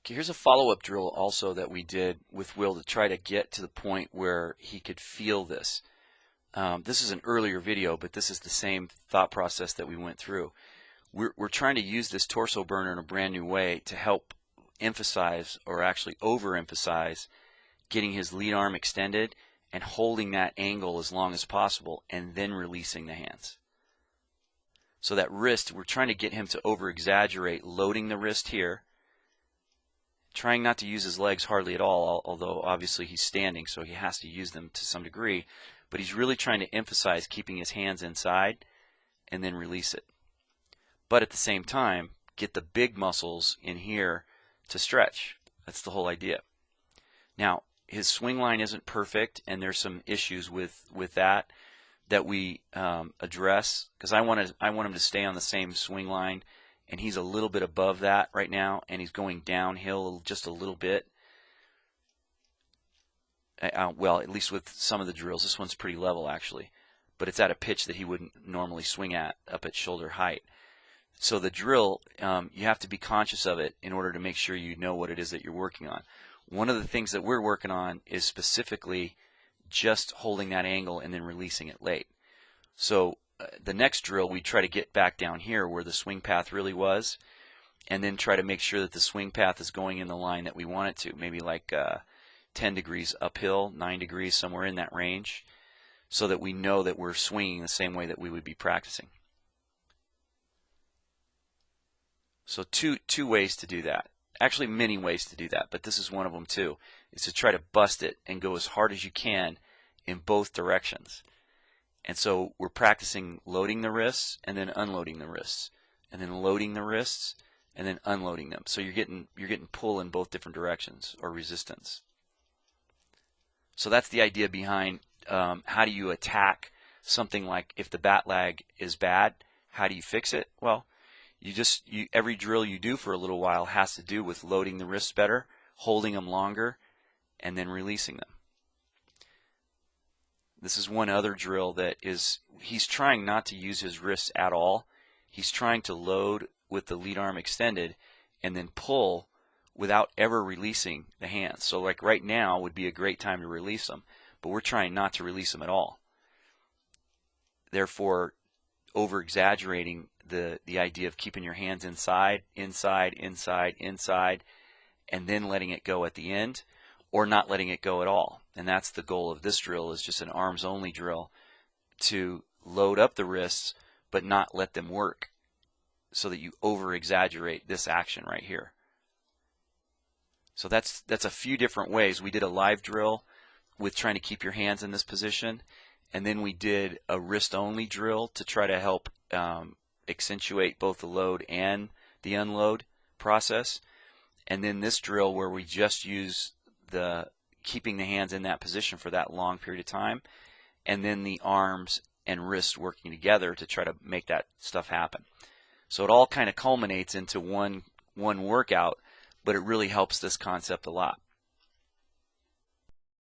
Okay, here's a follow-up drill also that we did with Will to try to get to the point where he could feel this. This is an earlier video, but this is the same thought process that we went through. We're trying to use this torso burner in a brand new way to help emphasize, or actually overemphasize, getting his lead arm extended and holding that angle as long as possible and then releasing the hands. So that wrist, we're trying to get him to over-exaggerate, loading the wrist here, trying not to use his legs hardly at all, although obviously he's standing, so he has to use them to some degree. But he's really trying to emphasize keeping his hands inside and then release it. But at the same time, get the big muscles in here to stretch. That's the whole idea. Now, his swing line isn't perfect, and there's some issues with that we address, because I want him to stay on the same swing line, and he's a little bit above that right now, and he's going downhill just a little bit. Well, at least with some of the drills. This one's pretty level actually, but it's at a pitch that he wouldn't normally swing at, up at shoulder height. So the drill, you have to be conscious of it in order to make sure you know what it is that you're working on. One of the things that we're working on is specifically just holding that angle and then releasing it late. So the next drill, we try to get back down here where the swing path really was, and then try to make sure that the swing path is going in the line that we want it to, maybe like 10 degrees uphill, 9 degrees, somewhere in that range, so that we know that we're swinging the same way that we would be practicing. So two ways to do that. Actually, many ways to do that, but this is one of them too, is to try to bust it and go as hard as you can in both directions. And so we're practicing loading the wrists and then unloading the wrists, and then loading the wrists and then unloading them. So you're getting pull in both different directions, or resistance. So that's the idea behind how do you attack something like if the bat lag is bad, how do you fix it? Well, every drill you do for a little while has to do with loading the wrists better, holding them longer, and then releasing them. This is one other drill that he's trying not to use his wrists at all. He's trying to load with the lead arm extended and then pull without ever releasing the hands. So like right now would be a great time to release them, but we're trying not to release them at all. Therefore, over-exaggerating the idea of keeping your hands inside, inside, inside, inside, and then letting it go at the end, or not letting it go at all. And that's the goal of this drill, is just an arms-only drill to load up the wrists but not let them work, so that you over-exaggerate this action right here. So that's a few different ways. We did a live drill with trying to keep your hands in this position, and then we did a wrist-only drill to try to help accentuate both the load and the unload process. And then this drill where we just use keeping the hands in that position for that long period of time, and then the arms and wrists working together to try to make that stuff happen. So it all kind of culminates into one workout, but it really helps this concept a lot.